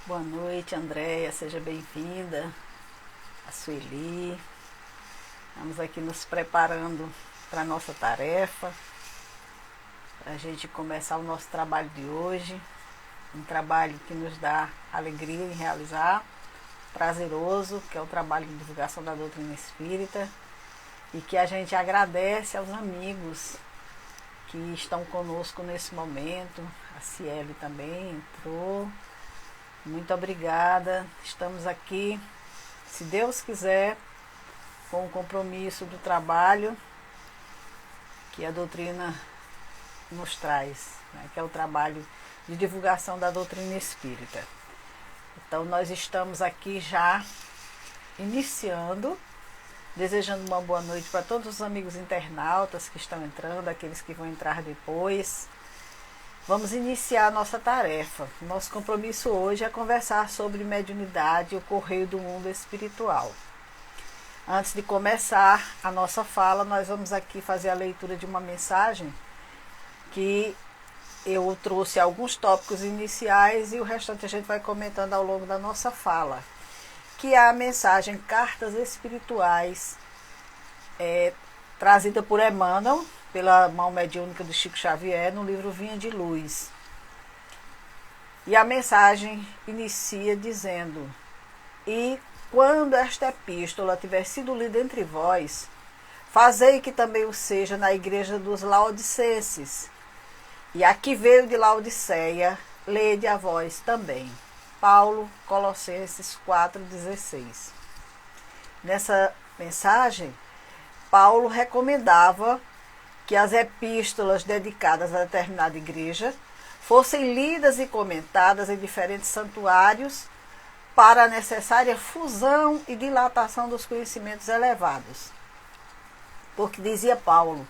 Boa noite, Andréia, seja bem-vinda. A Sueli. Estamos aqui nos preparando para a nossa tarefa, para a gente começar o nosso trabalho de hoje. Um trabalho que nos dá alegria em realizar, prazeroso, que é o trabalho de divulgação da doutrina espírita, e que a gente agradece aos amigos que estão conosco nesse momento. A Ciele também entrou. Muito obrigada. Estamos aqui, se Deus quiser, com o compromisso do trabalho que a doutrina nos traz, né, que é o trabalho de divulgação da doutrina espírita. Então nós estamos aqui já iniciando, desejando uma boa noite para todos os amigos internautas que estão entrando, aqueles que vão entrar depois. Vamos iniciar a nossa tarefa. Nosso compromisso hoje é conversar sobre mediunidade e o correio do mundo espiritual. Antes de começar a nossa fala, nós vamos aqui fazer a leitura de uma mensagem que eu trouxe alguns tópicos iniciais e o restante a gente vai comentando ao longo da nossa fala, que é a mensagem Cartas Espirituais, trazida por Emmanuel, pela mão mediúnica do Chico Xavier, no livro Vinha de Luz. E a mensagem inicia dizendo: e quando esta epístola tiver sido lida entre vós, fazei que também o seja na igreja dos Laodicenses. E a que veio de Laodiceia, lede a vós também. Paulo, Colossenses 4,16. Nessa mensagem, Paulo recomendava que as epístolas dedicadas a determinada igreja fossem lidas e comentadas em diferentes santuários para a necessária fusão e dilatação dos conhecimentos elevados. Porque, dizia Paulo,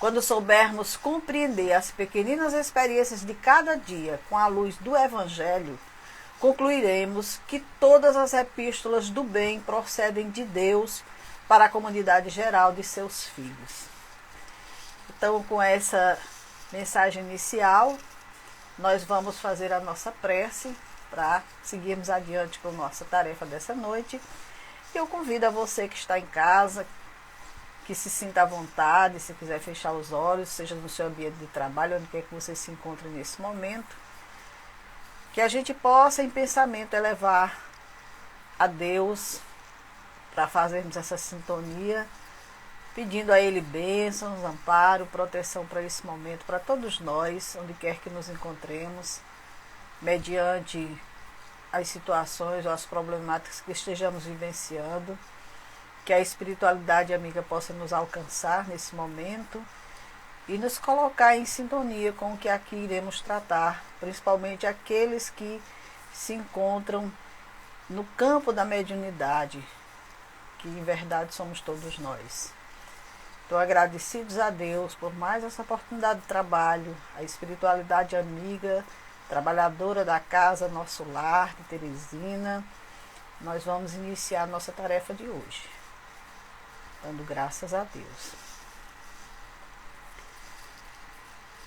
quando soubermos compreender as pequeninas experiências de cada dia com a luz do Evangelho, concluiremos que todas as epístolas do bem procedem de Deus para a comunidade geral de seus filhos. Então, com essa mensagem inicial, nós vamos fazer a nossa prece para seguirmos adiante com a nossa tarefa dessa noite. E eu convido a você que está em casa, que se sinta à vontade, se quiser fechar os olhos, seja no seu ambiente de trabalho, onde quer que você se encontre nesse momento, que a gente possa, em pensamento, elevar a Deus para fazermos essa sintonia, pedindo a Ele bênçãos, amparo, proteção para esse momento, para todos nós, onde quer que nos encontremos, mediante as situações ou as problemáticas que estejamos vivenciando, que a espiritualidade amiga possa nos alcançar nesse momento e nos colocar em sintonia com o que aqui iremos tratar, principalmente aqueles que se encontram no campo da mediunidade, que em verdade somos todos nós. Estou agradecidos a Deus por mais essa oportunidade de trabalho, a espiritualidade amiga, trabalhadora da casa Nosso Lar, de Teresina. Nós vamos iniciar a nossa tarefa de hoje, dando graças a Deus.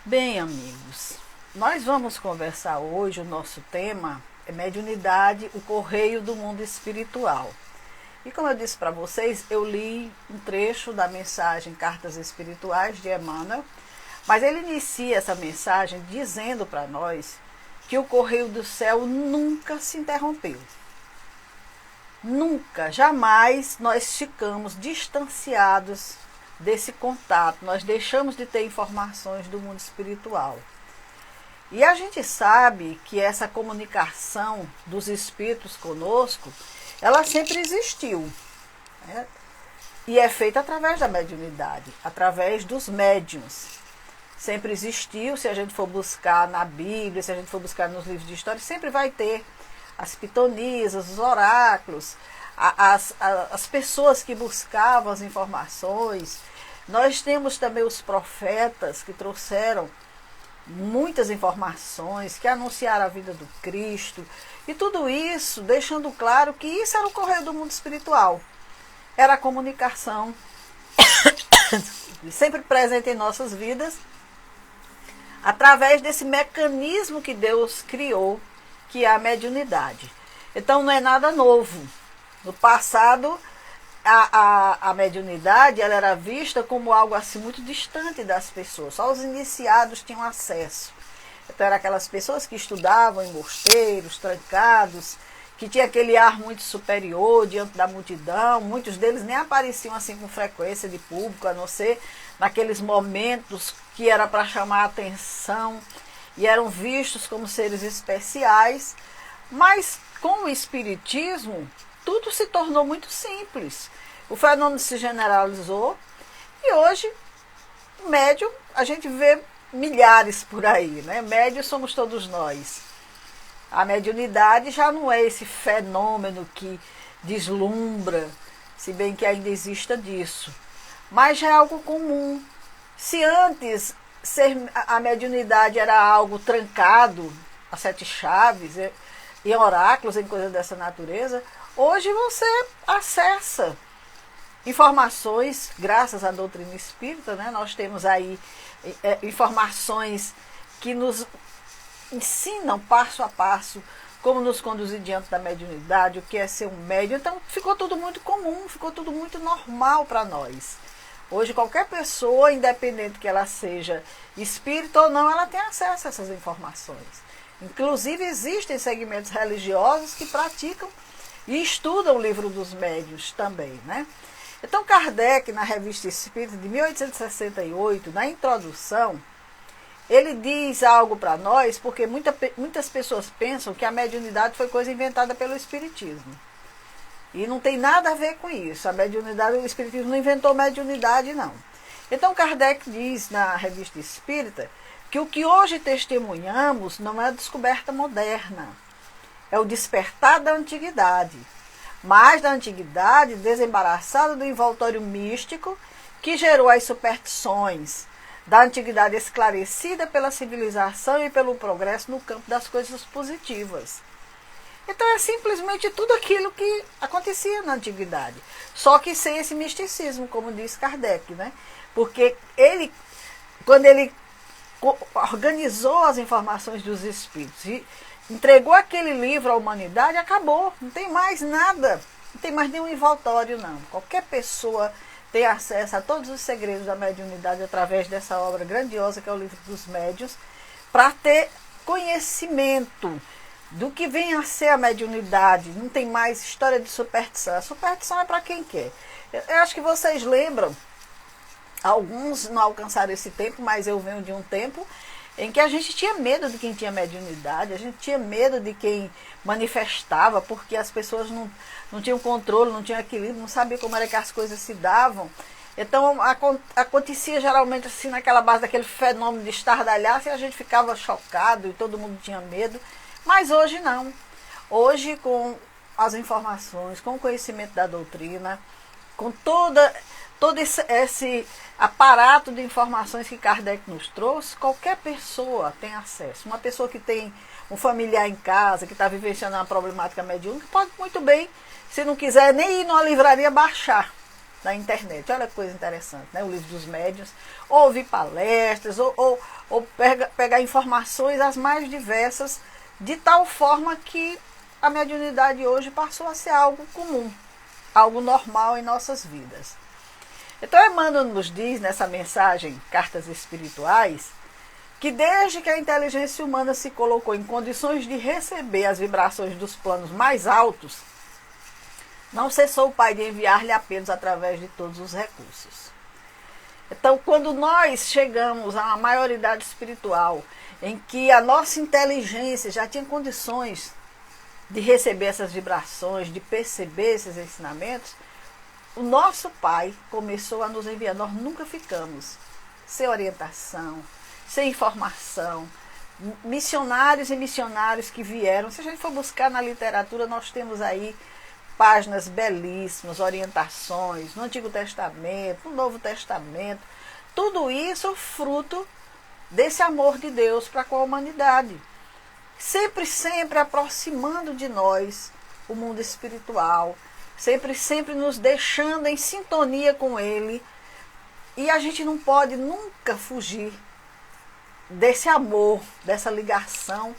Bem, amigos, nós vamos conversar hoje, o nosso tema é mediunidade, o correio do mundo espiritual. E como eu disse para vocês, eu li um trecho da mensagem Cartas Espirituais de Emmanuel, mas ele inicia essa mensagem dizendo para nós que o correio do céu nunca se interrompeu. Nunca, jamais nós ficamos distanciados desse contato, nós deixamos de ter informações do mundo espiritual. E a gente sabe que essa comunicação dos espíritos conosco, ela sempre existiu, né? E é feita através da mediunidade, através dos médiuns. Sempre existiu, se a gente for buscar na Bíblia, se a gente for buscar nos livros de história, sempre vai ter as pitonisas, os oráculos, as pessoas que buscavam as informações. Nós temos também os profetas que trouxeram muitas informações, que anunciaram a vida do Cristo, e tudo isso deixando claro que isso era o correio do mundo espiritual. Era a comunicação sempre presente em nossas vidas, através desse mecanismo que Deus criou, que é a mediunidade. Então não é nada novo. No passado, a mediunidade ela era vista como algo assim muito distante das pessoas. Só os iniciados tinham acesso. Então eram aquelas pessoas que estudavam em mosteiros, trancados, que tinha aquele ar muito superior diante da multidão. Muitos deles nem apareciam assim com frequência de público, a não ser naqueles momentos que era para chamar a atenção, e eram vistos como seres especiais. Mas com o espiritismo, tudo se tornou muito simples. O fenômeno se generalizou e hoje, médium, a gente vê milhares por aí, né? Médios somos todos nós. A mediunidade já não é esse fenômeno que deslumbra, se bem que ainda exista disso, mas já é algo comum. Se antes a mediunidade era algo trancado a 7 chaves, em oráculos, em coisas dessa natureza, hoje você acessa informações, graças à doutrina espírita, né? Nós temos aí informações que nos ensinam passo a passo como nos conduzir diante da mediunidade, o que é ser um médium. Então ficou tudo muito comum, ficou tudo muito normal para nós. Hoje qualquer pessoa, independente que ela seja espírita ou não, ela tem acesso a essas informações. Inclusive existem segmentos religiosos que praticam e estudam o livro dos médiuns também, né? Então Kardec, na Revista Espírita de 1868, na introdução, ele diz algo para nós, porque muitas pessoas pensam que a mediunidade foi coisa inventada pelo Espiritismo. E não tem nada a ver com isso. A mediunidade, o Espiritismo não inventou mediunidade, não. Então Kardec diz na Revista Espírita que o que hoje testemunhamos não é a descoberta moderna, é o despertar da antiguidade, mas da antiguidade desembaraçada do envoltório místico que gerou as superstições, da antiguidade esclarecida pela civilização e pelo progresso no campo das coisas positivas. Então é simplesmente tudo aquilo que acontecia na antiguidade, só que sem esse misticismo, como diz Kardec, né? Porque ele, quando ele organizou as informações dos espíritos e entregou aquele livro à humanidade, acabou, não tem mais nada, não tem mais nenhum envoltório, não. Qualquer pessoa tem acesso a todos os segredos da mediunidade através dessa obra grandiosa que é o Livro dos Médiuns, para ter conhecimento do que vem a ser a mediunidade. Não tem mais história de superstição. A superstição é para quem quer. Eu acho que vocês lembram, alguns não alcançaram esse tempo, mas eu venho de um tempo em que a gente tinha medo de quem tinha mediunidade, a gente tinha medo de quem manifestava, porque as pessoas não tinham controle, não tinham equilíbrio, não sabiam como era que as coisas se davam. Então acontecia geralmente assim naquela base daquele fenômeno de estardalhaço e a gente ficava chocado e todo mundo tinha medo. Mas hoje não. Hoje, com as informações, com o conhecimento da doutrina, com todo esse aparato de informações que Kardec nos trouxe, qualquer pessoa tem acesso. Uma pessoa que tem um familiar em casa, que está vivenciando uma problemática mediúnica, pode muito bem, se não quiser nem ir numa livraria, baixar na internet. Olha que coisa interessante, né? O Livro dos Médiuns, ou ouvir palestras, ou pegar informações as mais diversas, de tal forma que a mediunidade hoje passou a ser algo comum, algo normal em nossas vidas. Então Emmanuel nos diz nessa mensagem, Cartas Espirituais, que desde que a inteligência humana se colocou em condições de receber as vibrações dos planos mais altos, não cessou o Pai de enviar-lhe apelos através de todos os recursos. Então, quando nós chegamos a uma maioridade espiritual, em que a nossa inteligência já tinha condições de receber essas vibrações, de perceber esses ensinamentos, o nosso Pai começou a nos enviar. Nós nunca ficamos sem orientação, sem informação. Missionários e missionários que vieram, se a gente for buscar na literatura, nós temos aí páginas belíssimas, orientações no Antigo Testamento, no Novo Testamento. Tudo isso fruto desse amor de Deus para com a humanidade. Sempre, sempre aproximando de nós o mundo espiritual, sempre nos deixando em sintonia com Ele. E a gente não pode nunca fugir desse amor, dessa ligação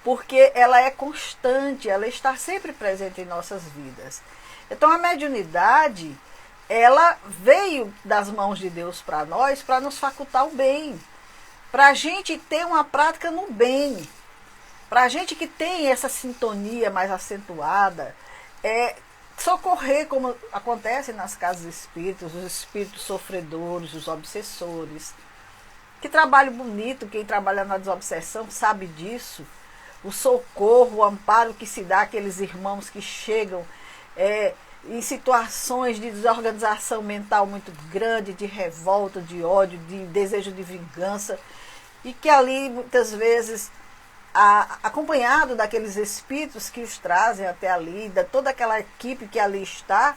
porque ela é constante, ela está sempre presente em nossas vidas. Então a mediunidade, ela veio das mãos de Deus para nós, para nos facultar o bem, para a gente ter uma prática no bem, para a gente que tem essa sintonia mais acentuada, socorrer, como acontece nas casas espíritas, os espíritos sofredores, os obsessores. Que trabalho bonito, quem trabalha na desobsessão sabe disso. O socorro, o amparo que se dá àqueles irmãos que chegam em situações de desorganização mental muito grande, de revolta, de ódio, de desejo de vingança, e que ali muitas vezes, acompanhado daqueles espíritos que os trazem até ali, de toda aquela equipe que ali está,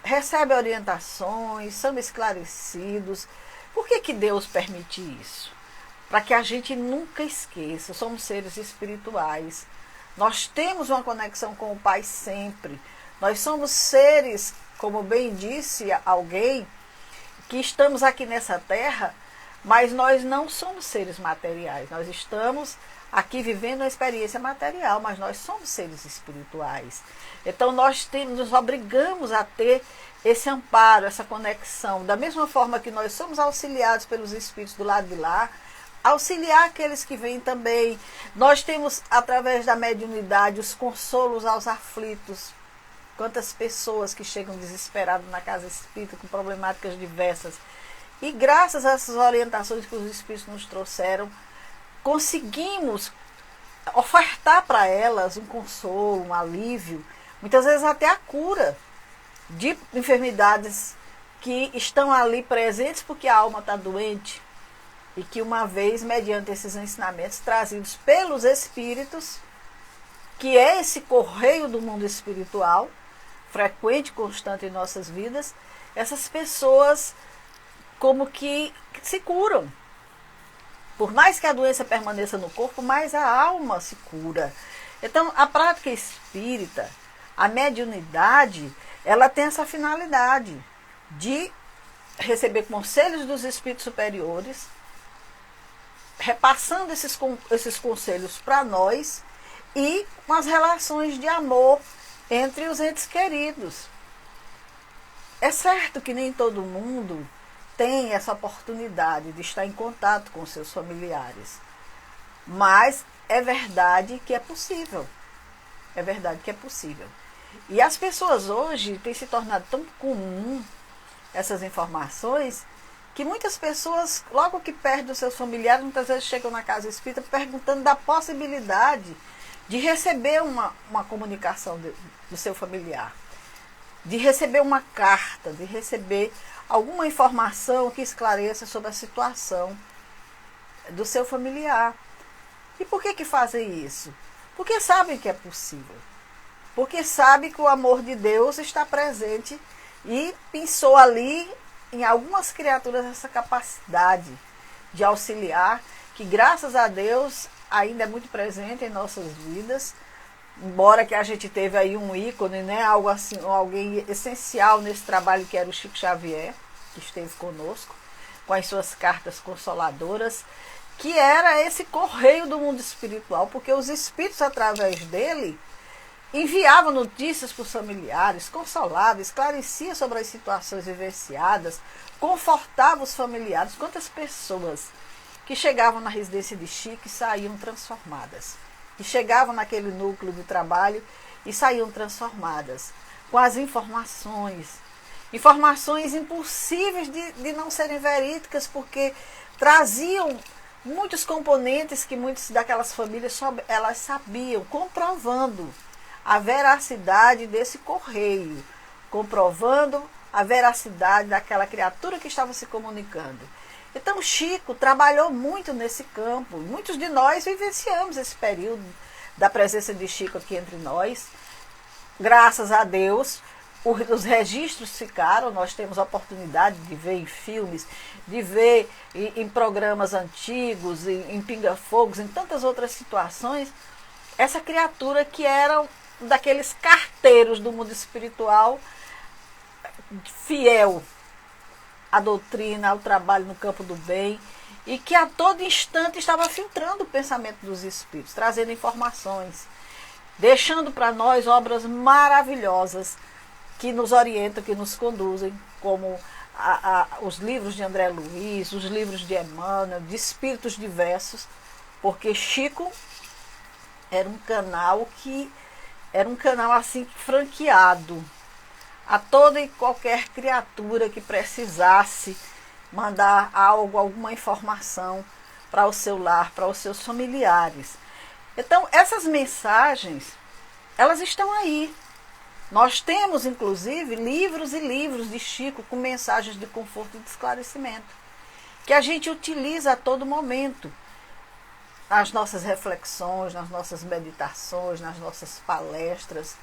recebe orientações, são esclarecidos. Por que Deus permite isso? Para que a gente nunca esqueça, somos seres espirituais. Nós temos uma conexão com o Pai sempre. Nós somos seres, como bem disse alguém, que estamos aqui nessa terra, mas nós não somos seres materiais. Nós estamos aqui vivendo uma experiência material, mas nós somos seres espirituais. Então nós nos obrigamos a ter esse amparo, essa conexão. Da mesma forma que nós somos auxiliados pelos espíritos do lado de lá, auxiliar aqueles que vêm também. Nós temos, através da mediunidade, os consolos aos aflitos. Quantas pessoas que chegam desesperadas na casa espírita com problemáticas diversas. E graças a essas orientações que os espíritos nos trouxeram, conseguimos ofertar para elas um consolo, um alívio, muitas vezes até a cura de enfermidades que estão ali presentes porque a alma está doente. E que uma vez, mediante esses ensinamentos trazidos pelos espíritos, que é esse correio do mundo espiritual, frequente e constante em nossas vidas, essas pessoas como que se curam. Por mais que a doença permaneça no corpo, mais a alma se cura. Então, a prática espírita, a mediunidade, ela tem essa finalidade de receber conselhos dos espíritos superiores, repassando esses conselhos para nós e com as relações de amor entre os entes queridos. É certo que nem todo mundo tem essa oportunidade de estar em contato com seus familiares, mas é verdade que é possível. É verdade que é possível. E as pessoas hoje têm se tornado tão comum essas informações que muitas pessoas, logo que perdem os seus familiares, muitas vezes chegam na casa espírita perguntando da possibilidade de receber uma comunicação do seu familiar, de receber uma carta, de receber alguma informação que esclareça sobre a situação do seu familiar. E por que fazem isso? Porque sabem que é possível. Porque sabem que o amor de Deus está presente e pensou ali em algumas criaturas essa capacidade de auxiliar, que graças a Deus ainda é muito presente em nossas vidas, embora que a gente teve aí um ícone, né, algo assim, alguém essencial nesse trabalho que era o Chico Xavier, que esteve conosco, com as suas cartas consoladoras, que era esse correio do mundo espiritual, porque os espíritos, através dele, enviavam notícias para os familiares, consolavam, esclareciam sobre as situações vivenciadas, confortavam os familiares. Quantas pessoas que chegavam na residência de Chico e saíam transformadas, que chegavam naquele núcleo de trabalho e saíam transformadas, com as informações impossíveis de não serem verídicas, porque traziam muitos componentes que muitas daquelas famílias só elas sabiam, comprovando a veracidade desse correio, comprovando a veracidade daquela criatura que estava se comunicando. Então Chico trabalhou muito nesse campo. Muitos de nós vivenciamos esse período da presença de Chico aqui entre nós. Graças a Deus, os registros ficaram, nós temos a oportunidade de ver em filmes, de ver em programas antigos, em pinga-fogos, em tantas outras situações, essa criatura que era daqueles carteiros do mundo espiritual, fiel a doutrina, ao trabalho no campo do bem, e que a todo instante estava filtrando o pensamento dos espíritos, trazendo informações, deixando para nós obras maravilhosas que nos orientam, que nos conduzem, como os livros de André Luiz, os livros de Emmanuel, de espíritos diversos, porque Chico era um canal assim franqueado a toda e qualquer criatura que precisasse mandar algo, alguma informação para o seu lar, para os seus familiares. Então, essas mensagens, elas estão aí. Nós temos, inclusive, livros e livros de Chico com mensagens de conforto e de esclarecimento, que a gente utiliza a todo momento, nas nossas reflexões, nas nossas meditações, nas nossas palestras,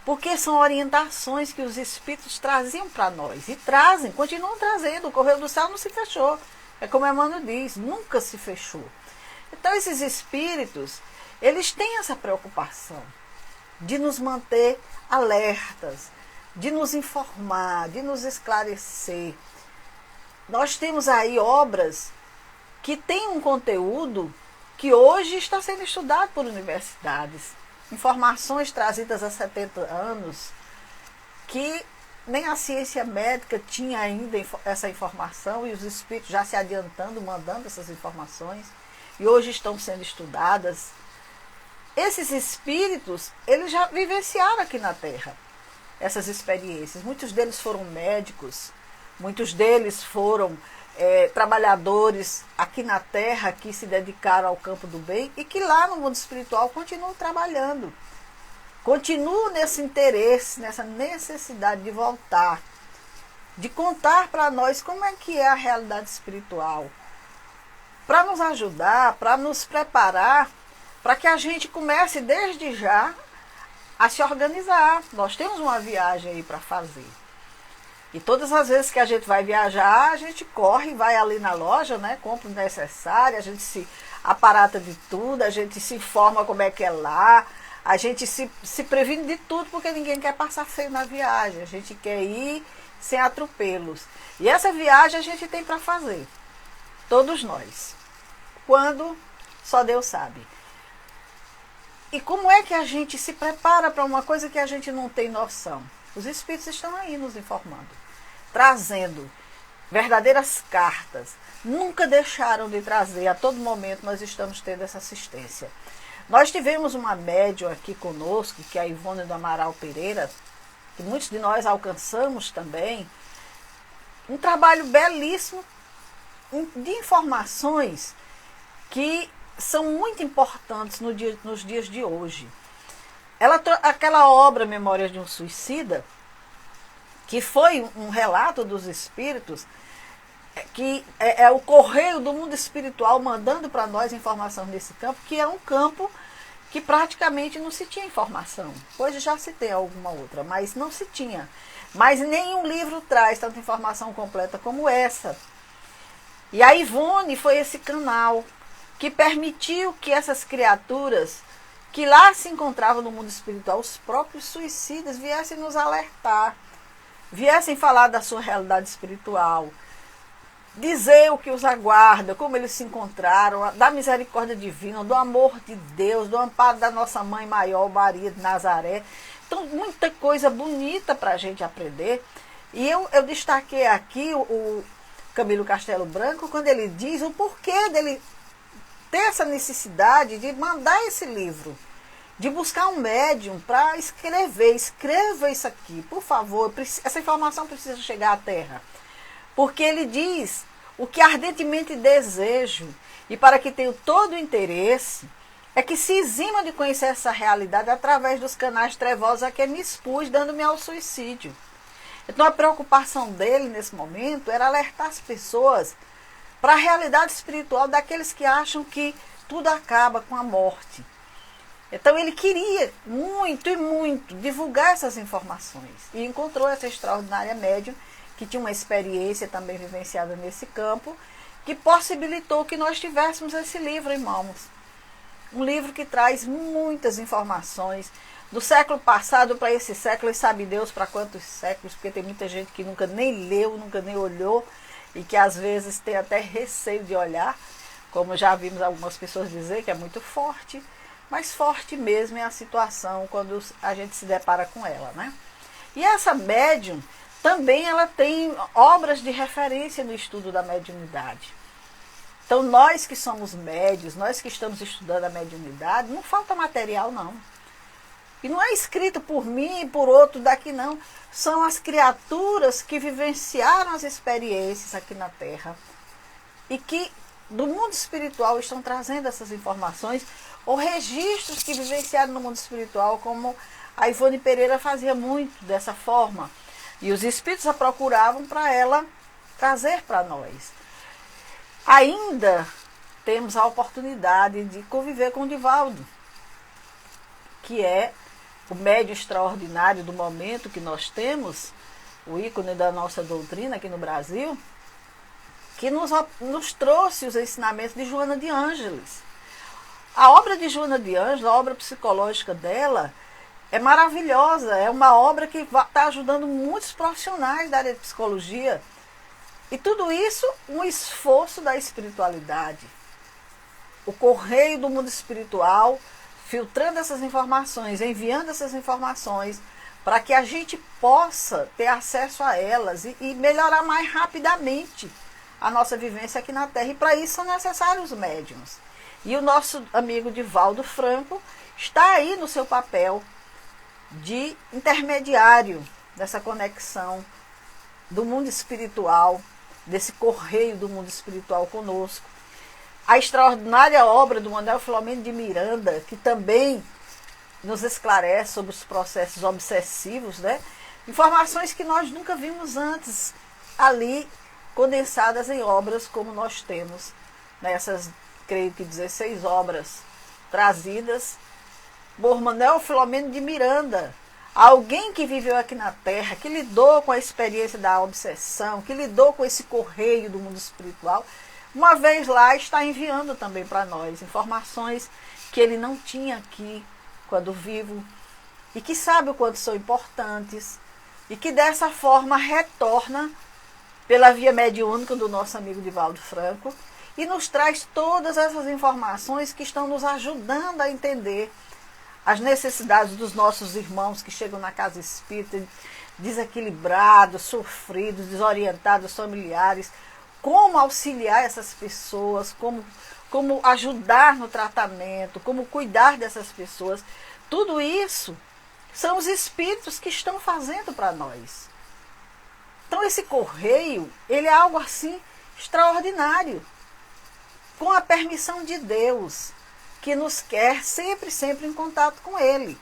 porque são orientações que os espíritos traziam para nós, e trazem, continuam trazendo. O Correio do Céu não se fechou, é como Emmanuel diz, nunca se fechou. Então, esses espíritos, eles têm essa preocupação de nos manter alertas, de nos informar, de nos esclarecer. Nós temos aí obras que têm um conteúdo que hoje está sendo estudado por universidades. Informações trazidas há 70 anos que nem a ciência médica tinha ainda essa informação, e os espíritos já se adiantando, mandando essas informações, e hoje estão sendo estudadas. Esses espíritos, eles já vivenciaram aqui na Terra essas experiências. Muitos deles foram médicos, muitos deles foram trabalhadores aqui na Terra que se dedicaram ao campo do bem e que lá no mundo espiritual continuam trabalhando. Continuam nesse interesse, nessa necessidade de voltar, de contar para nós como é que é a realidade espiritual, para nos ajudar, para nos preparar, para que a gente comece desde já a se organizar. Nós temos uma viagem aí para fazer. E todas as vezes que a gente vai viajar, a gente corre, vai ali na loja, né, compra o necessário, a gente se aparata de tudo, a gente se informa como é que é lá, a gente se previne de tudo, porque ninguém quer passar feio na viagem, a gente quer ir sem atropelos. E essa viagem a gente tem para fazer, todos nós, quando só Deus sabe. E como é que a gente se prepara para uma coisa que a gente não tem noção? Os espíritos estão aí nos informando, trazendo verdadeiras cartas. Nunca deixaram de trazer, a todo momento nós estamos tendo essa assistência. Nós tivemos uma médium aqui conosco, que é a Ivone do Amaral Pereira, que muitos de nós alcançamos também, um trabalho belíssimo de informações que são muito importantes nos dias de hoje. Aquela obra Memórias de um Suicida, que foi um relato dos espíritos, que é o correio do mundo espiritual mandando para nós informação nesse campo, que é um campo que praticamente não se tinha informação. Hoje já se tem alguma outra, mas não se tinha. Mas nenhum livro traz tanta informação completa como essa. E a Ivone foi esse canal que permitiu que essas criaturas que lá se encontravam no mundo espiritual, os próprios suicidas, viessem nos alertar, viessem falar da sua realidade espiritual, dizer o que os aguarda, como eles se encontraram, da misericórdia divina, do amor de Deus, do amparo da nossa Mãe Maior, Maria de Nazaré. Então, muita coisa bonita para a gente aprender. E eu destaquei aqui o Camilo Castelo Branco, quando ele diz o porquê dele ter essa necessidade de mandar esse livro, de buscar um médium para escrever. Escreva isso aqui, por favor, essa informação precisa chegar à Terra. Porque ele diz o que ardentemente desejo, e para que tenha todo o interesse, é que se exima de conhecer essa realidade através dos canais trevosos a que me expus, dando-me ao suicídio. Então a preocupação dele nesse momento era alertar as pessoas para a realidade espiritual daqueles que acham que tudo acaba com a morte. Então ele queria muito e muito divulgar essas informações. E encontrou essa extraordinária médium, que tinha uma experiência também vivenciada nesse campo, que possibilitou que nós tivéssemos esse livro em mãos. Um livro que traz muitas informações do século passado para esse século, e sabe Deus para quantos séculos, porque tem muita gente que nunca nem leu, nunca nem olhou. e que às vezes tem até receio de olhar, como já vimos algumas pessoas dizer que é muito forte, mas forte mesmo é a situação quando a gente se depara com ela, né? E essa médium também ela tem obras de referência no estudo da mediunidade. Então nós que somos médios, nós que estamos estudando a mediunidade, não falta material não. E não é escrito por mim e por outro daqui não. São as criaturas que vivenciaram as experiências aqui na Terra e que do mundo espiritual estão trazendo essas informações ou registros que vivenciaram no mundo espiritual, como a Ivone Pereira fazia muito dessa forma. E os espíritos a procuravam para ela trazer para nós. Ainda temos a oportunidade de conviver com o Divaldo, que é o médium extraordinário do momento que nós temos, o ícone da nossa doutrina aqui no Brasil, que nos trouxe os ensinamentos de Joana de Ângeles. A obra de Joana de Ângeles, a obra psicológica dela, é maravilhosa, é uma obra que está ajudando muitos profissionais da área de psicologia. E tudo isso, um esforço da espiritualidade. O correio do mundo espiritual, filtrando essas informações, enviando essas informações, para que a gente possa ter acesso a elas e melhorar mais rapidamente a nossa vivência aqui na Terra. E para isso são necessários os médiuns. E o nosso amigo Divaldo Franco está aí no seu papel de intermediário dessa conexão do mundo espiritual, desse correio do mundo espiritual conosco. A extraordinária obra do Manuel Filomeno de Miranda, que também nos esclarece sobre os processos obsessivos, né? Informações que nós nunca vimos antes ali condensadas em obras como nós temos nessas, creio que 16 obras trazidas por Manuel Filomeno de Miranda. Alguém que viveu aqui na Terra, que lidou com a experiência da obsessão, que lidou com esse correio do mundo espiritual, uma vez lá está enviando também para nós informações que ele não tinha aqui quando vivo e que sabe o quanto são importantes e que dessa forma retorna pela via mediúnica do nosso amigo Divaldo Franco e nos traz todas essas informações que estão nos ajudando a entender as necessidades dos nossos irmãos que chegam na casa espírita desequilibrados, sofridos, desorientados, familiares, como auxiliar essas pessoas, como ajudar no tratamento, como cuidar dessas pessoas. Tudo isso são os espíritos que estão fazendo para nós. Então esse correio, ele é algo assim extraordinário, com a permissão de Deus, que nos quer sempre, sempre em contato com Ele.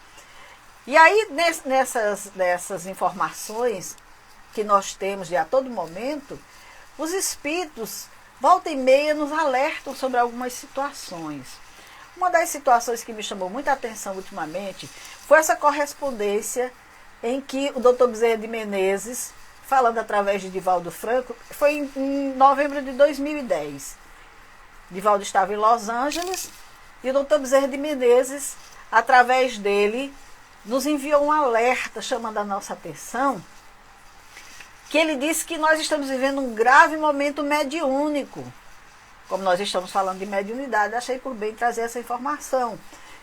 E aí, nessas informações que nós temos de a todo momento, os espíritos, volta e meia, nos alertam sobre algumas situações. Uma das situações que me chamou muita atenção ultimamente foi essa correspondência em que o Dr. Bezerra de Menezes, falando através de Divaldo Franco, foi em novembro de 2010. Divaldo estava em Los Angeles e o Dr. Bezerra de Menezes, através dele, nos enviou um alerta chamando a nossa atenção, que ele disse que nós estamos vivendo um grave momento mediúnico. Como nós estamos falando de mediunidade, achei por bem trazer essa informação.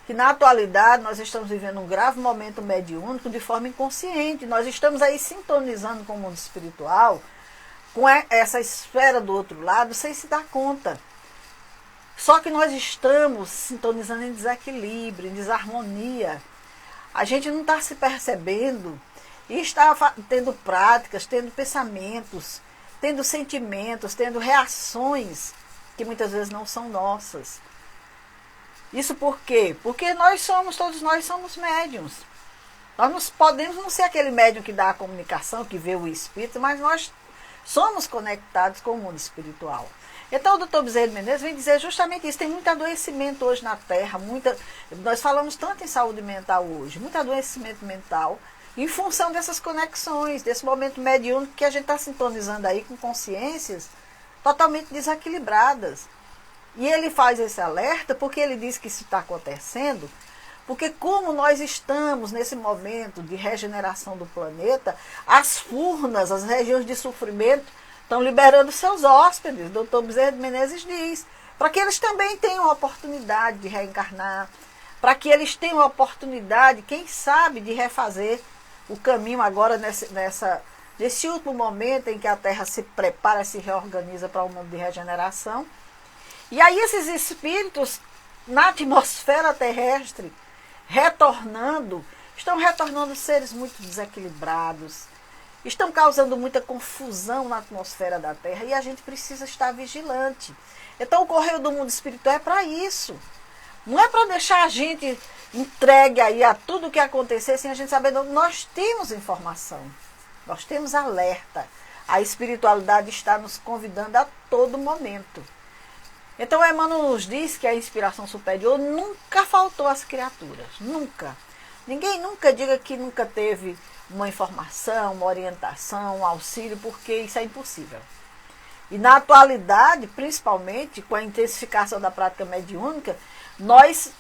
Que na atualidade nós estamos vivendo um grave momento mediúnico de forma inconsciente. Nós estamos aí sintonizando com o mundo espiritual, com essa esfera do outro lado, sem se dar conta. Só que nós estamos sintonizando em desequilíbrio, em desarmonia. A gente não está se percebendo e está tendo práticas, tendo pensamentos, tendo sentimentos, tendo reações que muitas vezes não são nossas. Isso por quê? Porque todos nós somos médiuns. Nós podemos não ser aquele médium que dá a comunicação, que vê o espírito, mas nós somos conectados com o mundo espiritual. Então o Dr. Bezerra de Menezes vem dizer justamente isso. Tem muito adoecimento hoje na Terra, nós falamos tanto em saúde mental hoje, muito adoecimento mental, em função dessas conexões, desse momento mediúnico que a gente está sintonizando aí com consciências totalmente desequilibradas. E ele faz esse alerta porque ele diz que isso está acontecendo, porque como nós estamos nesse momento de regeneração do planeta, as furnas, as regiões de sofrimento estão liberando seus hóspedes. O doutor Bezerra de Menezes diz, para que eles também tenham a oportunidade de reencarnar, para que eles tenham a oportunidade, quem sabe, de refazer o caminho agora nesse último momento em que a Terra se prepara, se reorganiza para um mundo de regeneração. E aí esses espíritos, na atmosfera terrestre, estão retornando seres muito desequilibrados, estão causando muita confusão na atmosfera da Terra e a gente precisa estar vigilante. Então o Correio do Mundo Espiritual é para isso. Não é para deixar a gente entregue aí a tudo o que acontecer sem a gente saber. Não. Nós temos informação, nós temos alerta. A espiritualidade está nos convidando a todo momento. Então Emmanuel nos diz que a inspiração superior nunca faltou às criaturas, nunca. Ninguém nunca diga que nunca teve uma informação, uma orientação, um auxílio, porque isso é impossível. E na atualidade, principalmente com a intensificação da prática mediúnica,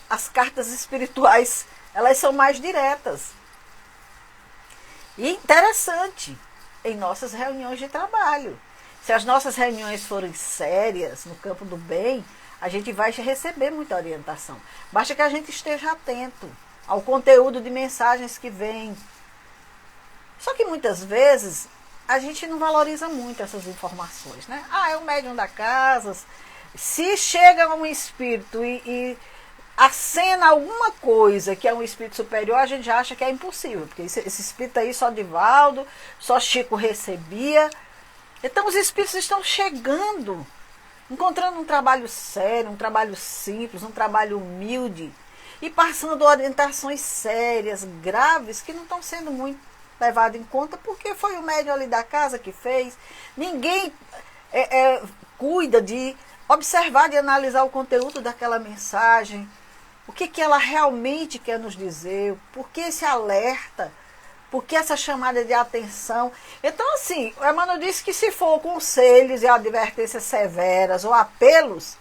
as cartas espirituais, elas são mais diretas. E interessante, em nossas reuniões de trabalho. Se as nossas reuniões forem sérias, no campo do bem, a gente vai receber muita orientação. Basta que a gente esteja atento ao conteúdo de mensagens que vêm. Só que muitas vezes a gente não valoriza muito essas informações, né? É o médium da casa. Se chega um espírito e acena alguma coisa que é um espírito superior, a gente já acha que é impossível, porque esse espírito aí só Divaldo, só Chico recebia. Então os espíritos estão chegando, encontrando um trabalho sério, um trabalho simples, um trabalho humilde, e passando orientações sérias, graves, que não estão sendo muito levadas em conta, porque foi o médium ali da casa que fez. Ninguém cuida de observar, de analisar o conteúdo daquela mensagem, o que ela realmente quer nos dizer, por que esse alerta, por que essa chamada de atenção. Então, assim, o Emmanuel disse que se for conselhos e advertências severas ou apelos,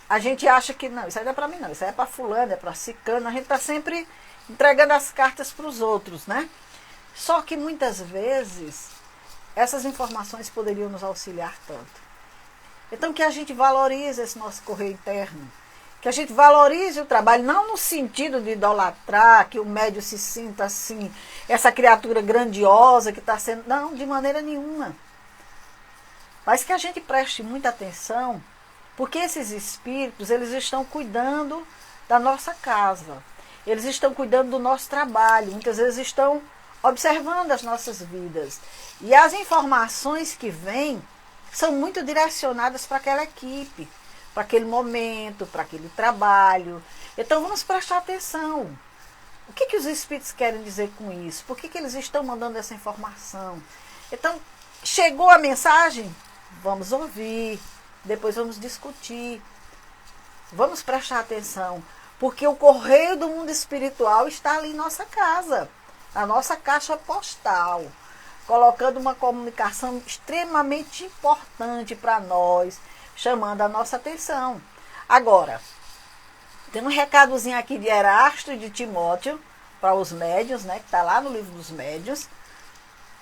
a gente acha que não, isso aí não é para mim não, isso aí é para fulano, é para ciclano, a gente está sempre entregando as cartas para os outros, né? Só que muitas vezes essas informações poderiam nos auxiliar tanto. Então que a gente valorize esse nosso correio interno, que a gente valorize o trabalho, não no sentido de idolatrar, que o médium se sinta assim, essa criatura grandiosa que está sendo, não, de maneira nenhuma. Mas que a gente preste muita atenção, porque esses espíritos, eles estão cuidando da nossa casa, eles estão cuidando do nosso trabalho, muitas vezes estão observando as nossas vidas. E as informações que vêm são muito direcionadas para aquela equipe, para aquele momento, para aquele trabalho. Então vamos prestar atenção. O que os espíritos querem dizer com isso? Por que eles estão mandando essa informação? Então, chegou a mensagem? Vamos ouvir, depois vamos discutir. Vamos prestar atenção, porque o correio do mundo espiritual está ali em nossa casa, na nossa caixa postal, colocando uma comunicação extremamente importante para nós, chamando a nossa atenção. Agora, tem um recadozinho aqui de Erasto e de Timóteo, para os médiuns, né, que está lá no livro dos médiuns,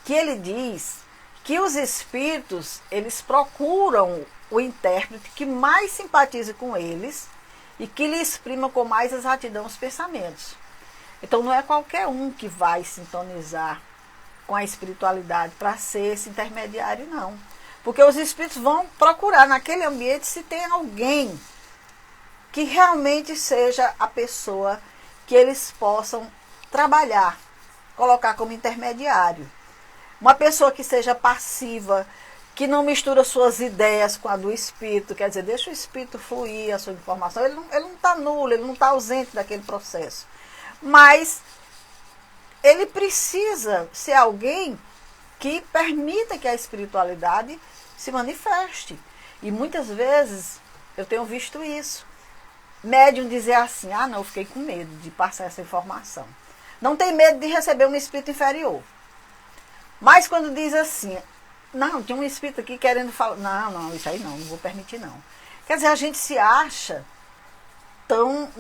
que ele diz que os espíritos, eles procuram o intérprete que mais simpatize com eles e que lhe exprima com mais exatidão os pensamentos. Então não é qualquer um que vai sintonizar com a espiritualidade para ser esse intermediário, não. Porque os espíritos vão procurar naquele ambiente se tem alguém que realmente seja a pessoa que eles possam trabalhar, colocar como intermediário. Uma pessoa que seja passiva, que não mistura suas ideias com a do espírito, quer dizer, deixa o espírito fluir a sua informação, ele não está nulo, ele não está ausente daquele processo. Mas ele precisa ser alguém que permita que a espiritualidade se manifeste. E muitas vezes eu tenho visto isso. Médium dizer assim, não, eu fiquei com medo de passar essa informação. Não tem medo de receber um espírito inferior. Mas quando diz assim, não, tem um espírito aqui querendo falar, não, isso aí não vou permitir não. Quer dizer, a gente se acha tão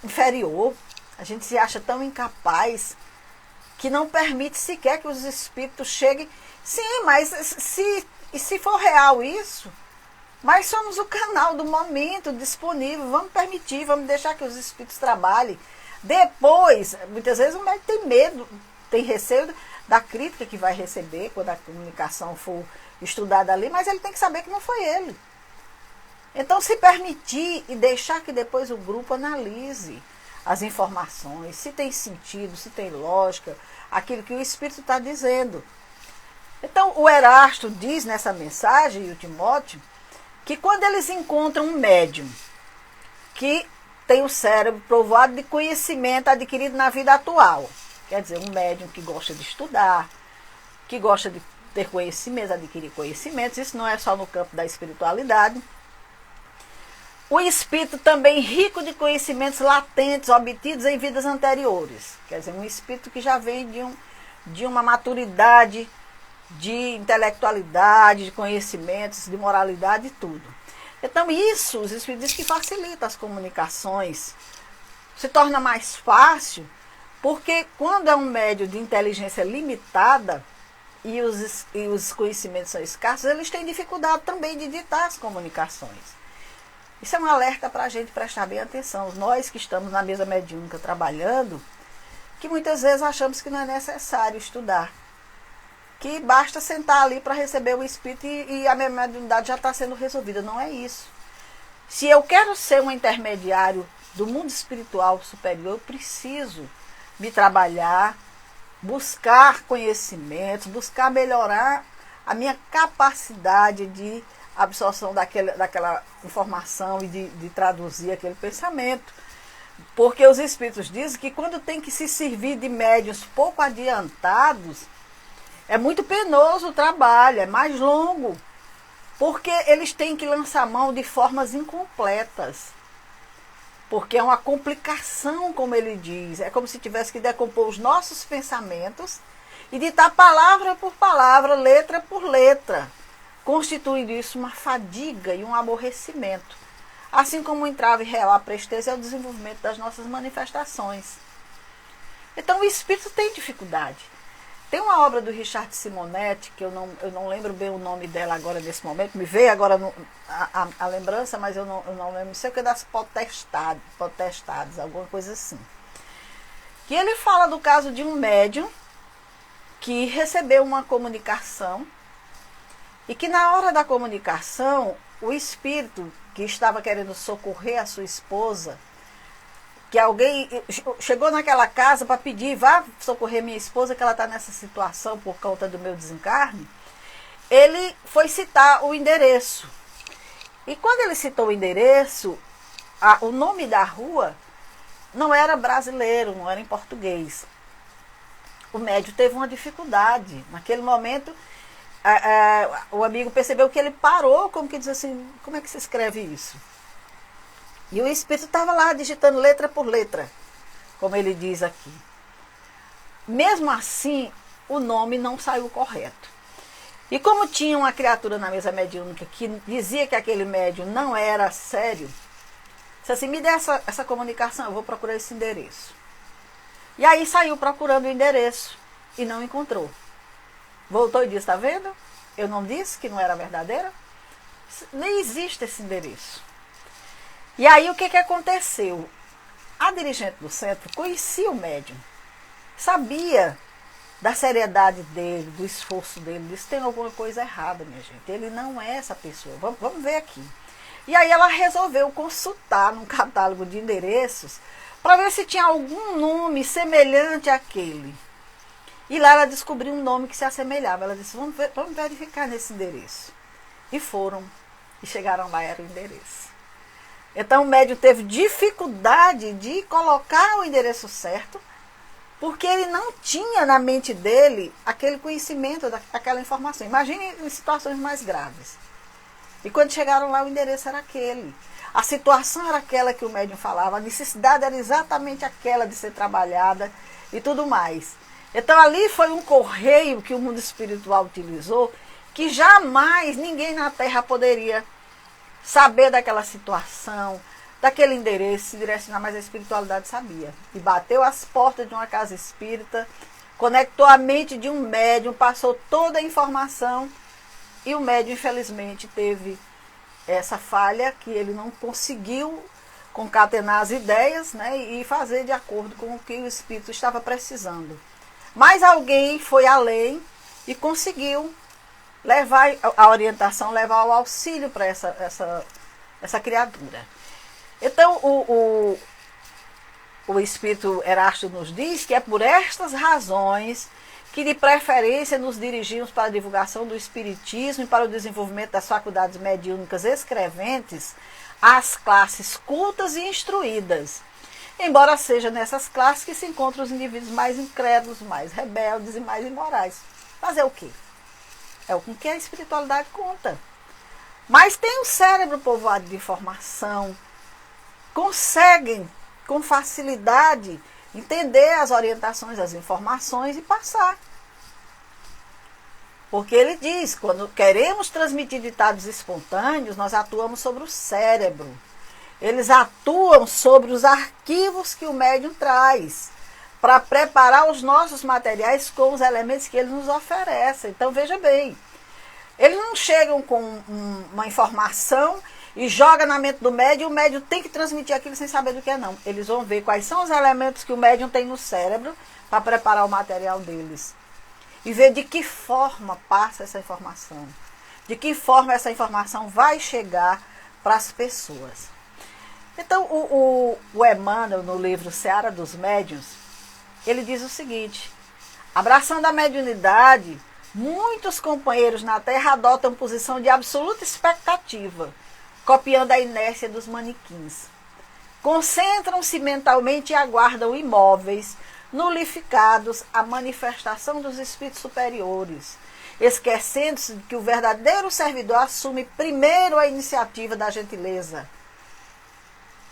inferior, a gente se acha tão incapaz, que não permite sequer que os espíritos cheguem. Sim, mas se E se for real isso, mas somos o canal do momento disponível, vamos permitir, vamos deixar que os espíritos trabalhem. Depois, muitas vezes o médium tem medo, tem receio da crítica que vai receber quando a comunicação for estudada ali, mas ele tem que saber que não foi ele. Então, se permitir e deixar que depois o grupo analise as informações, se tem sentido, se tem lógica, aquilo que o Espírito está dizendo. Então, o Erasto diz nessa mensagem, e o Timóteo, que quando eles encontram um médium que tem o cérebro povoado de conhecimento adquirido na vida atual, quer dizer, um médium que gosta de estudar, que gosta de ter conhecimentos, adquirir conhecimentos, isso não é só no campo da espiritualidade. O espírito também rico de conhecimentos latentes obtidos em vidas anteriores. Quer dizer, um espírito que já vem de uma maturidade, de intelectualidade, de conhecimentos, de moralidade e tudo. Então isso, os espíritos dizem que facilita as comunicações. Se torna mais fácil, porque quando é um médium de inteligência limitada e os conhecimentos são escassos, eles têm dificuldade também de ditar as comunicações. Isso é um alerta para a gente prestar bem atenção. Nós que estamos na mesa mediúnica trabalhando, que muitas vezes achamos que não é necessário estudar. Que basta sentar ali para receber o espírito e a minha mediunidade já está sendo resolvida. Não é isso. Se eu quero ser um intermediário do mundo espiritual superior, eu preciso me trabalhar, buscar conhecimentos, buscar melhorar a minha capacidade de absorção daquela informação e de traduzir aquele pensamento. Porque os espíritos dizem que quando tem que se servir de médiuns pouco adiantados, é muito penoso o trabalho, é mais longo, porque eles têm que lançar mão de formas incompletas. Porque é uma complicação, como ele diz, é como se tivesse que decompor os nossos pensamentos e ditar palavra por palavra, letra por letra, constituindo isso uma fadiga e um aborrecimento, assim como um entrave real à presteza é o desenvolvimento das nossas manifestações. Então o espírito tem dificuldade. Tem uma obra do Richard Simonetti, que eu não lembro bem o nome dela agora nesse momento, me veio agora a lembrança, mas eu não lembro, não sei o que, das potestades, alguma coisa assim. Que ele fala do caso de um médium que recebeu uma comunicação e que na hora da comunicação, o espírito que estava querendo socorrer a sua esposa, que alguém chegou naquela casa para pedir, vá socorrer minha esposa, que ela está nessa situação por conta do meu desencarne, ele foi citar o endereço. E quando ele citou o endereço, o nome da rua não era brasileiro, não era em português. O médium teve uma dificuldade. Naquele momento, o amigo percebeu que ele parou, como que diz assim, como é que se escreve isso? E o espírito estava lá digitando letra por letra, como ele diz aqui. Mesmo assim, o nome não saiu correto. E como tinha uma criatura na mesa mediúnica que dizia que aquele médium não era sério, disse assim, me dê essa comunicação, eu vou procurar esse endereço. E aí saiu procurando o endereço e não encontrou. Voltou e disse, está vendo? Eu não disse que não era verdadeira? Nem existe esse endereço. E aí o que aconteceu? A dirigente do centro conhecia o médium, sabia da seriedade dele, do esforço dele, disse, tem alguma coisa errada, minha gente, ele não é essa pessoa, vamos ver aqui. E aí ela resolveu consultar num catálogo de endereços para ver se tinha algum nome semelhante àquele. E lá ela descobriu um nome que se assemelhava. Ela disse, vamos verificar nesse endereço. E foram, e chegaram lá, era o endereço. Então o médium teve dificuldade de colocar o endereço certo, porque ele não tinha na mente dele aquele conhecimento daquela informação. Imagine em situações mais graves. E quando chegaram lá, o endereço era aquele. A situação era aquela que o médium falava, a necessidade era exatamente aquela de ser trabalhada e tudo mais. Então ali foi um correio que o mundo espiritual utilizou, que jamais ninguém na Terra poderia saber daquela situação, daquele endereço, se direcionar, mas a espiritualidade sabia. E bateu as portas de uma casa espírita, conectou a mente de um médium, passou toda a informação E o médium, infelizmente, teve essa falha, que ele não conseguiu concatenar as ideias, né, e fazer de acordo com o que o espírito estava precisando. Mas alguém foi além e conseguiu levar a orientação, levar o auxílio para essa criatura. Então, o Espírito Erasto nos diz que é por estas razões que de preferência nos dirigimos para a divulgação do Espiritismo e para o desenvolvimento das faculdades mediúnicas escreventes às classes cultas e instruídas, embora seja nessas classes que se encontram os indivíduos mais incrédulos, mais rebeldes e mais imorais. Fazer o quê? É o com que a espiritualidade conta. Mas tem o cérebro povoado de informação, conseguem com facilidade entender as orientações, as informações e passar. Porque ele diz, quando queremos transmitir ditados espontâneos, nós atuamos sobre o cérebro. Eles atuam sobre os arquivos que o médium traz, para preparar os nossos materiais com os elementos que ele nos oferece. Então, veja bem, eles não chegam com uma informação e joga na mente do médium, e o médium tem que transmitir aquilo sem saber do que é, não. Eles vão ver quais são os elementos que o médium tem no cérebro para preparar o material deles. E ver de que forma passa essa informação. De que forma essa informação vai chegar para as pessoas. Então, o Emmanuel, no livro Seara dos Médiuns, ele diz o seguinte: abraçando a mediunidade, muitos companheiros na Terra adotam posição de absoluta expectativa, copiando a inércia dos manequins. Concentram-se mentalmente e aguardam imóveis, nulificados a manifestação dos espíritos superiores, esquecendo-se de que o verdadeiro servidor assume primeiro a iniciativa da gentileza.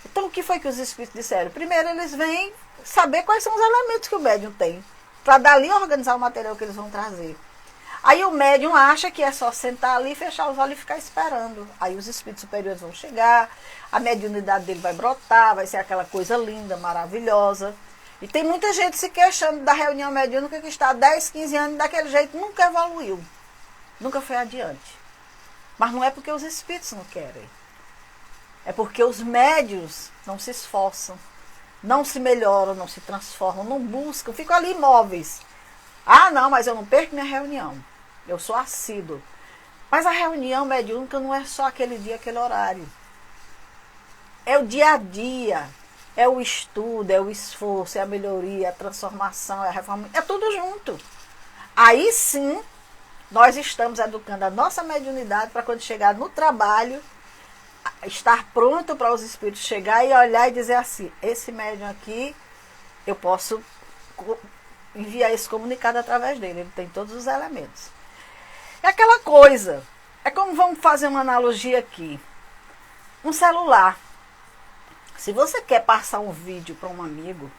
Então, o que foi que os espíritos disseram? Primeiro, eles vêm saber quais são os elementos que o médium tem, para dali organizar o material que eles vão trazer. Aí o médium acha que é só sentar ali, fechar os olhos e ficar esperando. Aí os espíritos superiores vão chegar, a mediunidade dele vai brotar, vai ser aquela coisa linda, maravilhosa. E tem muita gente se queixando da reunião mediúnica que está há 10, 15 anos daquele jeito, nunca evoluiu, nunca foi adiante. Mas não é porque os espíritos não querem. É porque os médiuns não se esforçam, não se melhoram, não se transformam, não buscam, ficam ali imóveis. Ah, não, mas eu não perco minha reunião. Eu sou assíduo. Mas a reunião mediúnica não é só aquele dia, aquele horário. É o dia a dia. É o estudo, é o esforço, é a melhoria, é a transformação, é a reforma. É tudo junto. Aí sim, nós estamos educando a nossa mediunidade para quando chegar no trabalho, estar pronto para os espíritos chegar e olhar e dizer assim: esse médium aqui, eu posso enviar esse comunicado através dele, ele tem todos os elementos. É aquela coisa, é como, vamos fazer uma analogia aqui, um celular. Se você quer passar um vídeo para um amigo,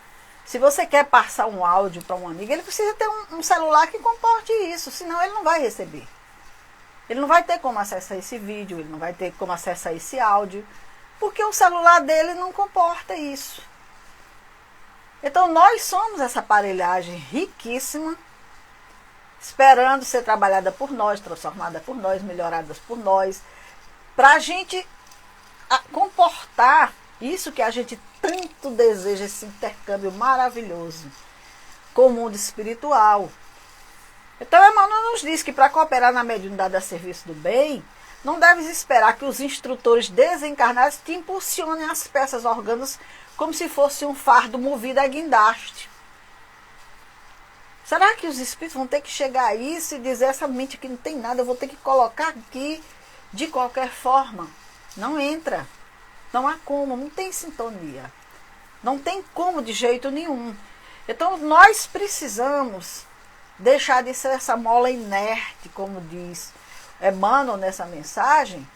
se você quer passar um áudio para um amigo, ele precisa ter um celular que comporte isso, senão ele não vai receber. Ele não vai ter como acessar esse vídeo, ele não vai ter como acessar esse áudio, porque o celular dele não comporta isso. Então nós somos essa aparelhagem riquíssima, esperando ser trabalhada por nós, transformada por nós, melhorada por nós, para a gente comportar isso que a gente tanto deseja, esse intercâmbio maravilhoso com o mundo espiritual. Então, Emmanuel nos diz que para cooperar na mediunidade a serviço do bem, não deves esperar que os instrutores desencarnados te impulsionem as peças orgânicas como se fosse um fardo movido a guindaste. Será que os espíritos vão ter que chegar a isso e dizer: essa mente aqui não tem nada, eu vou ter que colocar aqui de qualquer forma? Não entra. Não há como, não tem sintonia. Não tem como de jeito nenhum. Então nós precisamos deixar de ser essa mola inerte, como diz Emmanuel nessa mensagem,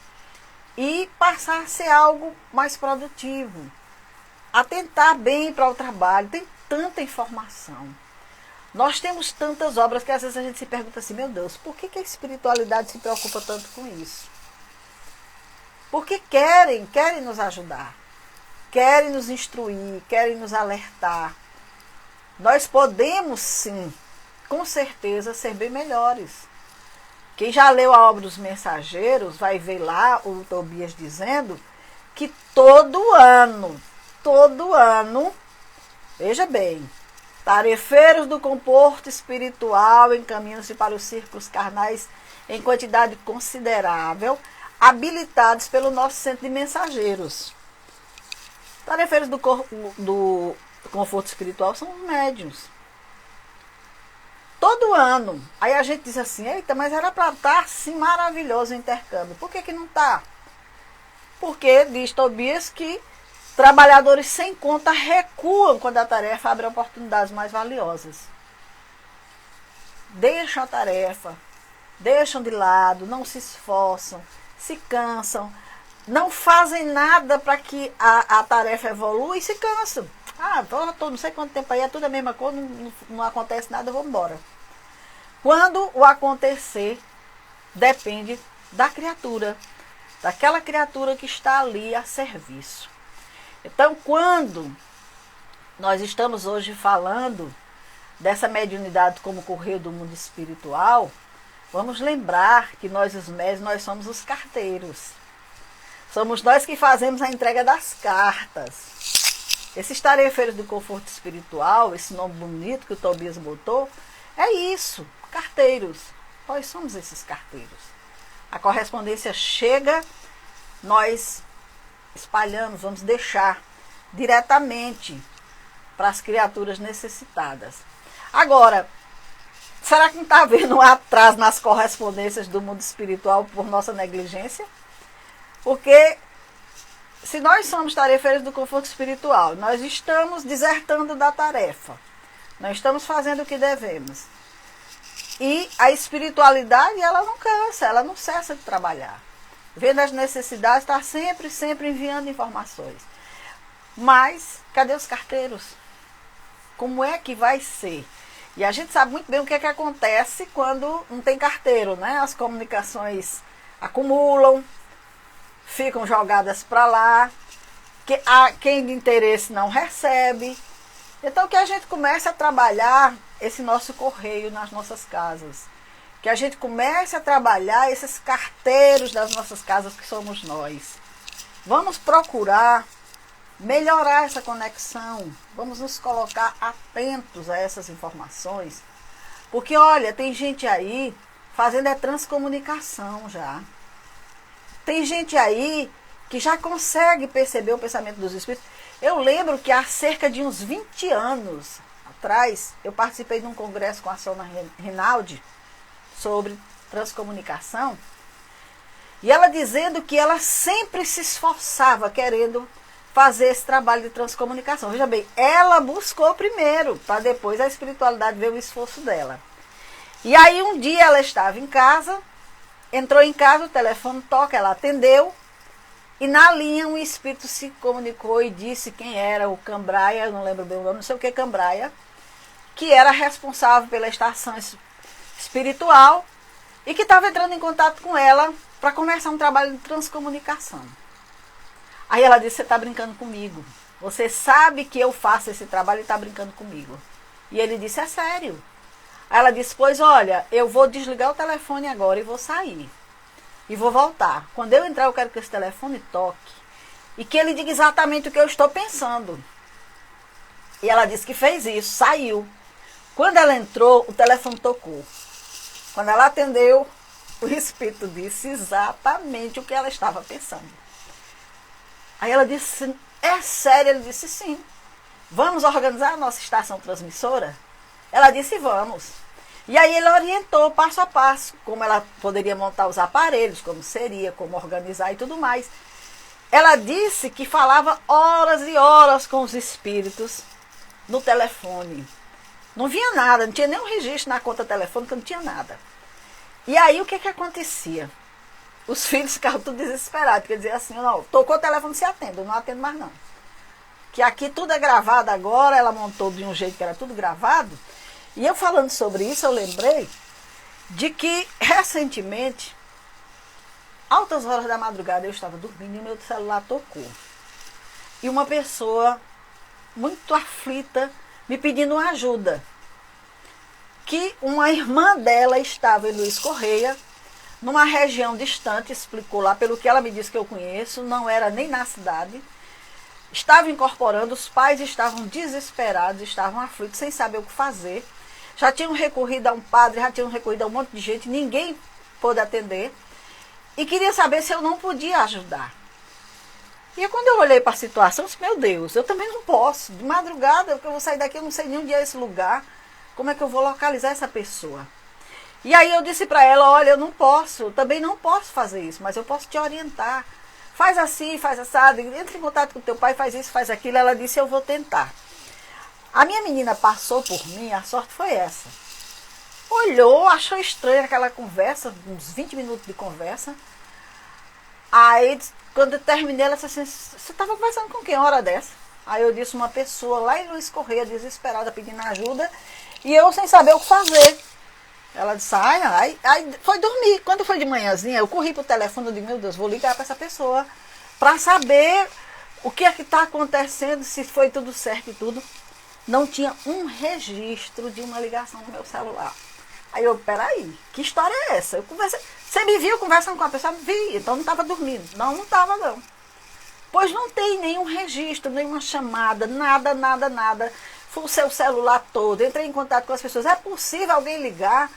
e passar a ser algo mais produtivo. Atentar bem para o trabalho. Tem tanta informação. Nós temos tantas obras que às vezes a gente se pergunta assim: meu Deus, por que a espiritualidade se preocupa tanto com isso? Porque querem nos ajudar, querem nos instruir, querem nos alertar. Nós podemos sim, com certeza, ser bem melhores. Quem já leu a obra dos Mensageiros vai ver lá o Tobias dizendo que todo ano, veja bem, tarefeiros do comporto espiritual encaminham-se para os círculos carnais em quantidade considerável, habilitados pelo nosso centro de mensageiros. Tarefeiros do conforto espiritual são os médiuns. Todo ano. Aí a gente diz assim, eita, mas era para estar assim maravilhoso o intercâmbio. Por que não está? Porque diz Tobias que trabalhadores sem conta recuam quando a tarefa abre oportunidades mais valiosas. Deixam a tarefa, deixam de lado, não se esforçam, se cansam, não fazem nada para que a tarefa evolua e se cansam. Estou não sei quanto tempo aí, é tudo a mesma coisa, não acontece nada, vamos embora. Quando o acontecer, depende da criatura, daquela criatura que está ali a serviço. Então, quando nós estamos hoje falando dessa mediunidade como correio do mundo espiritual, vamos lembrar que nós, os médiuns, nós somos os carteiros. Somos nós que fazemos a entrega das cartas. Esses tarefeiros do conforto espiritual, esse nome bonito que o Tobias botou, é isso, carteiros. Nós somos esses carteiros. A correspondência chega, nós espalhamos, vamos deixar diretamente para as criaturas necessitadas. Agora, será que não está havendo um atraso nas correspondências do mundo espiritual por nossa negligência? Porque se nós somos tarefeiros do conforto espiritual, nós estamos desertando da tarefa, nós estamos fazendo o que devemos. E a espiritualidade, ela não cansa, ela não cessa de trabalhar. Vendo as necessidades, está sempre enviando informações. Mas, cadê os carteiros? Como é que vai ser? E a gente sabe muito bem o que é que acontece quando não tem carteiro, né? As comunicações acumulam, ficam jogadas para lá, quem de interesse não recebe. Então que a gente comece a trabalhar esse nosso correio nas nossas casas. Que a gente comece a trabalhar esses carteiros das nossas casas que somos nós. Vamos procurar melhorar essa conexão. Vamos nos colocar atentos a essas informações. Porque, olha, tem gente aí fazendo a transcomunicação já. Tem gente aí que já consegue perceber o pensamento dos espíritos. Eu lembro que há cerca de uns 20 anos atrás, eu participei de um congresso com a Sona Rinaldi sobre transcomunicação. E ela dizendo que ela sempre se esforçava querendo fazer esse trabalho de transcomunicação. Veja bem, ela buscou primeiro, para depois a espiritualidade ver o esforço dela. E aí um dia ela estava em casa, entrou em casa, o telefone toca, ela atendeu, e na linha um espírito se comunicou e disse quem era o Cambraia, eu não lembro bem o nome, não sei o que Cambraia, que era responsável pela estação espiritual e que estava entrando em contato com ela para começar um trabalho de transcomunicação. Aí ela disse, você está brincando comigo. Você sabe que eu faço esse trabalho e está brincando comigo. E ele disse, é sério. Aí ela disse, pois olha, eu vou desligar o telefone agora e vou sair. E vou voltar. Quando eu entrar, eu quero que esse telefone toque. E que ele diga exatamente o que eu estou pensando. E ela disse que fez isso, saiu. Quando ela entrou, o telefone tocou. Quando ela atendeu, o espírito disse exatamente o que ela estava pensando. Aí ela disse, é sério? Ele disse, sim. Vamos organizar a nossa estação transmissora? Ela disse, vamos. E aí ele orientou passo a passo, como ela poderia montar os aparelhos, como seria, como organizar e tudo mais. Ela disse que falava horas e horas com os espíritos no telefone. Não vinha nada, não tinha nenhum registro na conta telefônica, não tinha nada. E aí o que acontecia? Os filhos ficavam tudo desesperados, porque diziam assim, não, tocou o telefone, se atende, eu não atendo mais não. Que aqui tudo é gravado agora, ela montou de um jeito que era tudo gravado. E eu falando sobre isso, eu lembrei de que recentemente, altas horas da madrugada, eu estava dormindo e o meu celular tocou. E uma pessoa muito aflita me pedindo uma ajuda. Que uma irmã dela estava em Luiz Correia numa região distante, explicou lá, pelo que ela me disse que eu conheço, não era nem na cidade. Estava incorporando, os pais estavam desesperados, estavam aflitos, sem saber o que fazer. Já tinham recorrido a um padre, já tinham recorrido a um monte de gente, ninguém pôde atender. E queria saber se eu não podia ajudar. E quando eu olhei para a situação, eu disse, meu Deus, eu também não posso. De madrugada, eu vou sair daqui, eu não sei nem onde é esse lugar. Como é que eu vou localizar essa pessoa? E aí eu disse para ela, olha, eu não posso, eu também não posso fazer isso, mas eu posso te orientar. Faz assim, faz assado, entra em contato com teu pai, faz isso, faz aquilo. Ela disse, eu vou tentar. A minha menina passou por mim, a sorte foi essa. Olhou, achou estranha aquela conversa, uns 20 minutos de conversa. Aí, quando eu terminei, ela disse assim, você estava conversando com quem hora dessa? Aí eu disse, uma pessoa lá em Luiz Correia, desesperada, pedindo ajuda, e eu sem saber o que fazer. Ela disse, aí foi dormir. Quando foi de manhãzinha, eu corri pro telefone, eu disse, meu Deus, vou ligar para essa pessoa, para saber o que é que está acontecendo, se foi tudo certo e tudo. Não tinha um registro de uma ligação no meu celular. Aí eu, peraí, que história é essa? Eu conversei, você me viu conversando com a pessoa? Vi, então não estava dormindo. Não estava não. Pois não tem nenhum registro, nenhuma chamada, nada. Foi o seu celular todo, entrei em contato com as pessoas. É possível alguém ligar?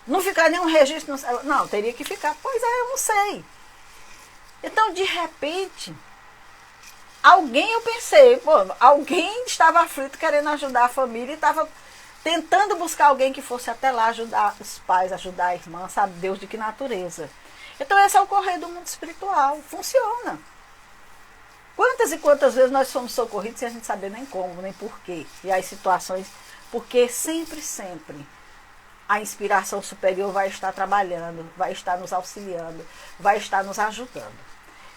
Não ficar nenhum registro no celular? Não, teria que ficar. Pois é, eu não sei. Então, de repente, eu pensei, pô, alguém estava aflito querendo ajudar a família e estava tentando buscar alguém que fosse até lá ajudar os pais, ajudar a irmã, sabe Deus de que natureza. Então esse é o correio do mundo espiritual, funciona. Quantas e quantas vezes nós fomos socorridos sem a gente saber nem como, nem porquê. E as situações, porque sempre a inspiração superior vai estar trabalhando, vai estar nos auxiliando, vai estar nos ajudando.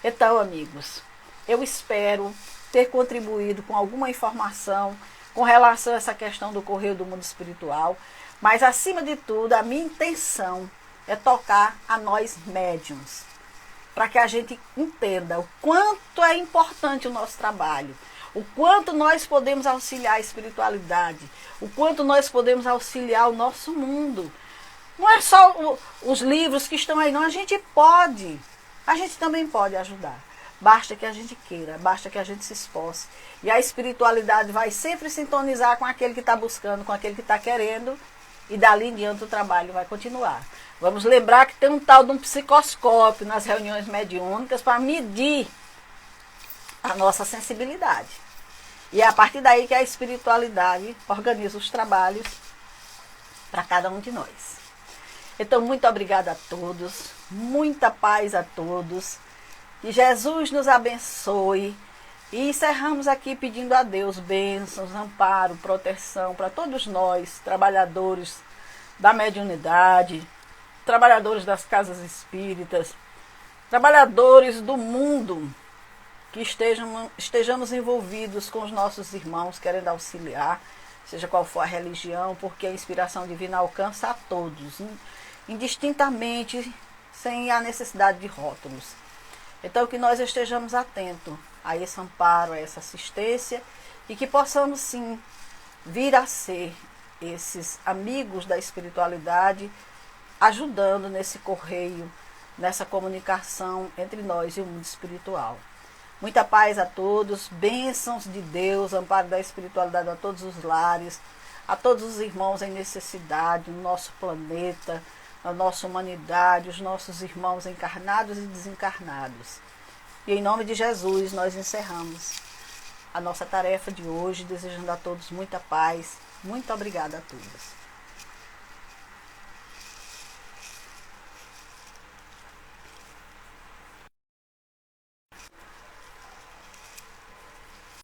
Então, amigos, eu espero ter contribuído com alguma informação com relação a essa questão do correio do mundo espiritual, mas acima de tudo, a minha intenção é tocar a nós médiuns, para que a gente entenda o quanto é importante o nosso trabalho, o quanto nós podemos auxiliar a espiritualidade, o quanto nós podemos auxiliar o nosso mundo. Não é só os livros que estão aí, não, a gente também pode ajudar. Basta que a gente queira, basta que a gente se esforce. E a espiritualidade vai sempre sintonizar com aquele que está buscando, com aquele que está querendo, e dali em diante o trabalho vai continuar. Vamos lembrar que tem um tal de um psicoscópio nas reuniões mediúnicas para medir a nossa sensibilidade. E é a partir daí que a espiritualidade organiza os trabalhos para cada um de nós. Então, muito obrigada a todos, muita paz a todos, que Jesus nos abençoe. E encerramos aqui pedindo a Deus bênçãos, amparo, proteção para todos nós, trabalhadores da mediunidade, trabalhadores das casas espíritas, trabalhadores do mundo, que estejamos envolvidos com os nossos irmãos, querendo auxiliar, seja qual for a religião, porque a inspiração divina alcança a todos, indistintamente, sem a necessidade de rótulos. Então, que nós estejamos atentos a esse amparo, a essa assistência, e que possamos, sim, vir a ser esses amigos da espiritualidade, ajudando nesse correio, nessa comunicação entre nós e o mundo espiritual. Muita paz a todos, bênçãos de Deus, amparo da espiritualidade a todos os lares, a todos os irmãos em necessidade, no nosso planeta, na nossa humanidade, os nossos irmãos encarnados e desencarnados. E em nome de Jesus nós encerramos a nossa tarefa de hoje, desejando a todos muita paz. Muito obrigada a todos.